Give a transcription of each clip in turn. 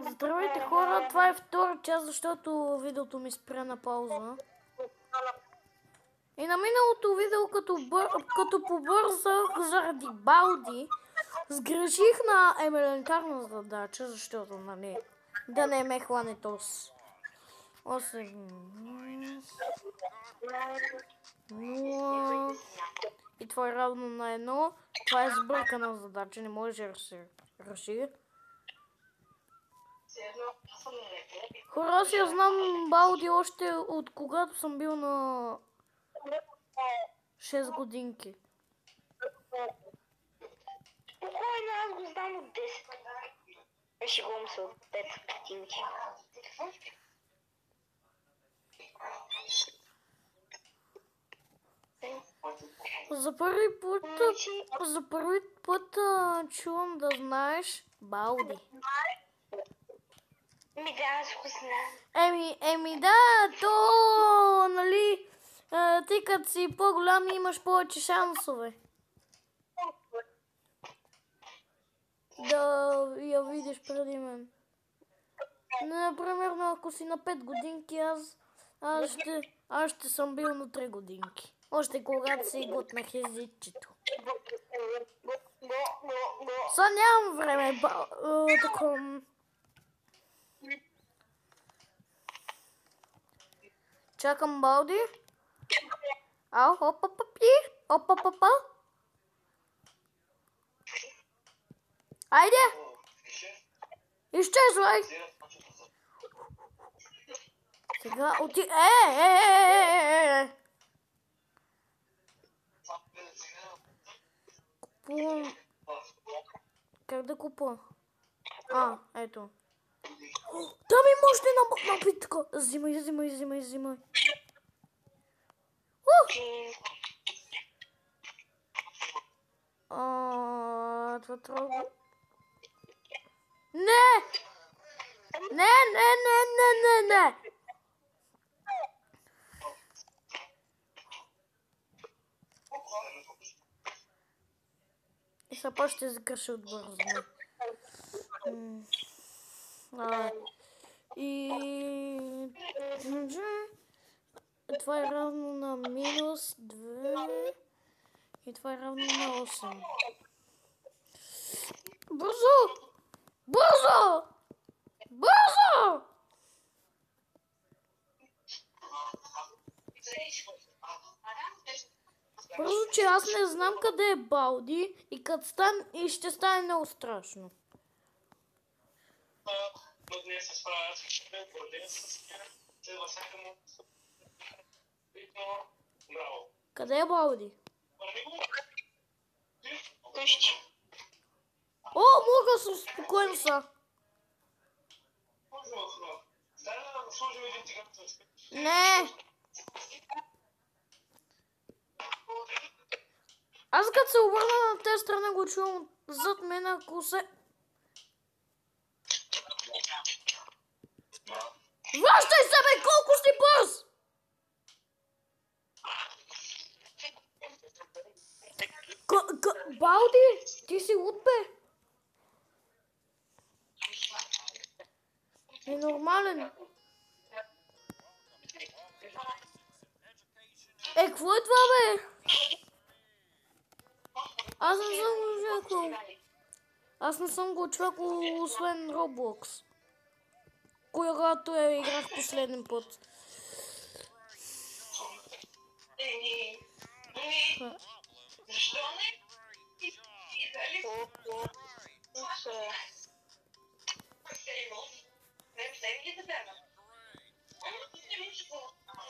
Здравейте хора, това е втора част, защото видеото ми спря на пауза. И на миналото видео, като побързах заради Балди, сгреших на елементарна задача, защото, нали, да не ме хване тос. 8, 0, и това е равно на 1. Това е сбъркана задача, не може да се реши. Хора, аз я знам Балди още от когато съм бил на 6 годинки. Спокойно, аз го знам от 10. Шегувам се от 5 годинки. За първи път чувам да знаеш Балди. Ми да, аз го знам. Еми да, то, нали, ти като си по-голям имаш повече шансове да я видиш преди мен. Например, ако си на 5 годинки, аз ще съм бил на 3 годинки. Още когато си готнах езичето. Сега нямам време. Чакам Балди. Ау, опа. Айде! Изчезвай! Сега Купувам. Как да купувам? Ето. Там има още една напитка. Взимай. Това трябва. Не! И сега пак ще закърша отбързо. И това е равно на минус 2. И това е равно на 8. Бързо! Първо, че аз не знам къде е Балди и ще стане много страшно. Къде е Балди? Мога да се спокойно са. Не! Аз като се обърна на тази страна го чувам зад мен, ако се... Връщай се, бе! Колко си бърз! Балди, ти си луд, бе! Е нормален. Какво е това, бе? Аз не съм го очаквал, освен Roblox, когато я играх последен път. Защо не?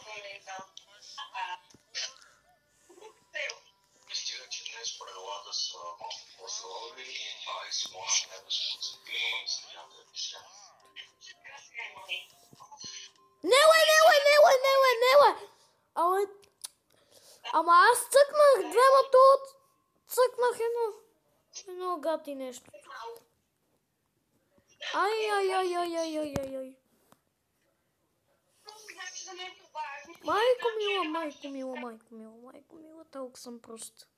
Не! Ама аз цъкнах двамата цъкнах едно гати нещо. Ай. Майко мила, толкова съм прост.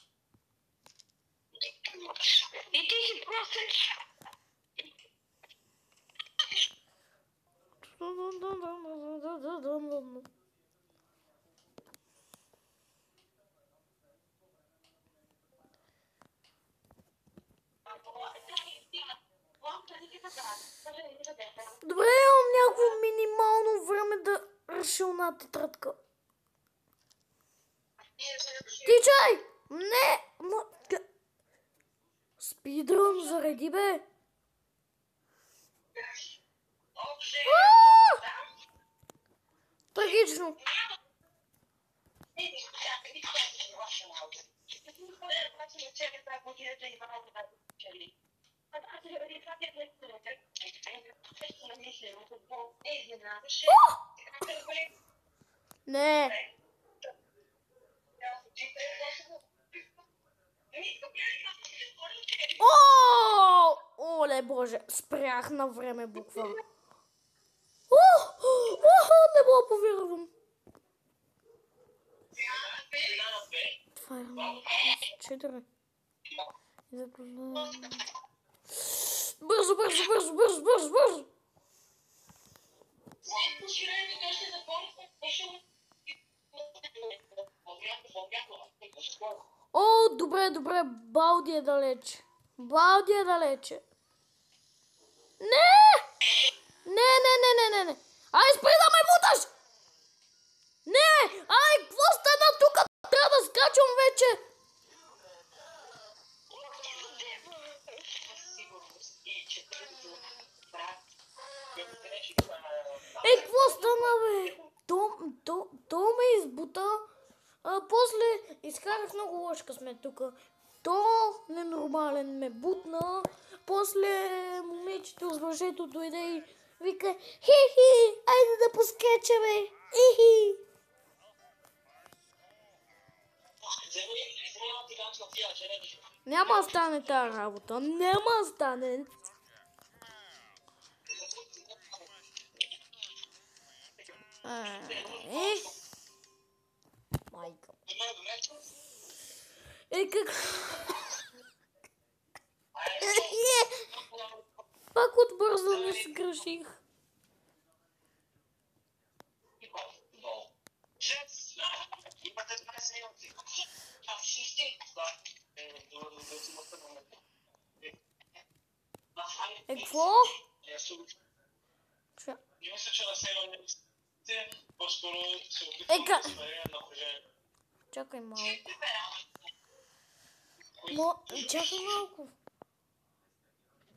И ти си просто Добре, имам някакво минимално време да реша една тетрадка. Тичай! Не! Спидрън, заради бе! Трагично! Не! Оле боже, спрях на време буквално. Не мога повярвам. Това е 4. Бързо! О, добре, Балди е далече. Не! Ай, спри да ме буташ! Не! Ай, какво стана тук? Трябва да скачам вече! Какво стана, бе? То ме избута. После изкарах много лош късмет тук. То ненормален ме бутна. После момичето с въжето дойде и вика: хи, айде да поскачаме. Хи. Няма да стане тази работа. Майка. Как? Пак отбързо не сгреших. Какво? Чакай малко. Чакай малко.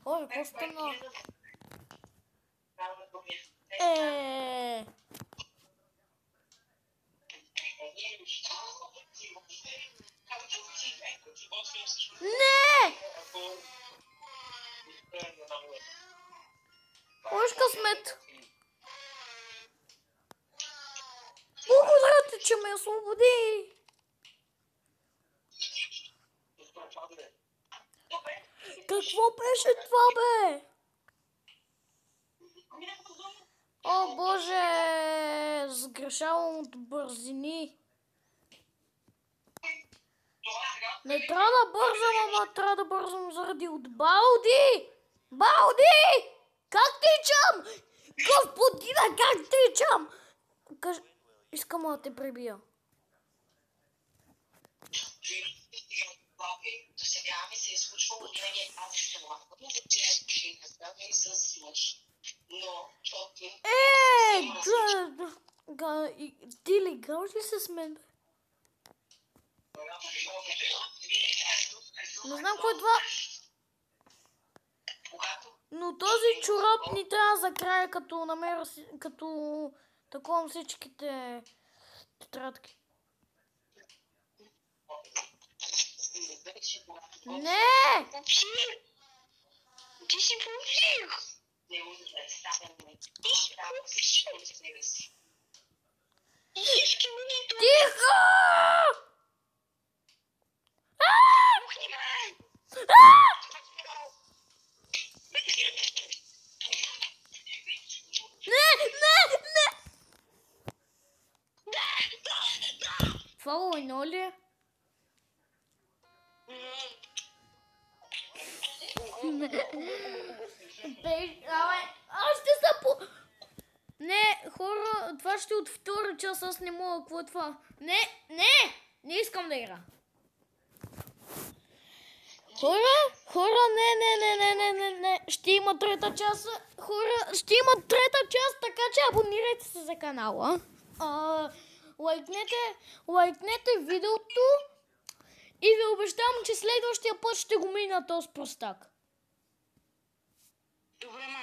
Ой, какво стана? Не! Лош късмет. Благодаря ти, че ме освободи. Какво беше това, бе? О, боже, сгрешавам от бързини. Не трябва да бързам, ама трябва да бързам заради от Балди! Балди! Как тичам? Господина, как тичам? Искам да те пребия. До сега ми се е случвало винаги тази села. С мъж. Но, ти ли играш ли с мен? Не знам кой е това. Но този чорап ни трябва за края, като намеря, като таковам всичките тетрадки. Не! Ти си получих! Тихо! Не! Това войно ли е? Аз ще се още от втора част, аз не мога, какво е това? Не искам да игра. Хора, не. Ще има трета част. Хора, ще има трета част, така че абонирайте се за канала. Лайкнете видеото и ви обещавам, че следващия път ще го мина този простак. Добре, ма.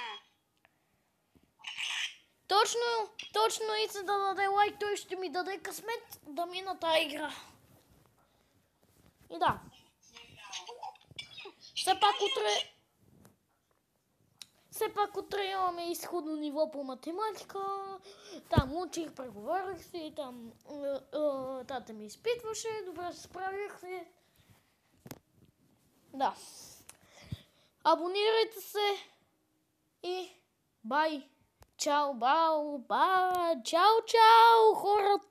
Точно и за да даде лайк, той ще ми даде късмет да мина тази игра. И да. Все пак утре имаме изходно ниво по математика. Там учих, преговарях си, там тата ми изпитваше, добре се справях се. Да. Абонирайте се и бай! Чао, бао, ба, чао, хората!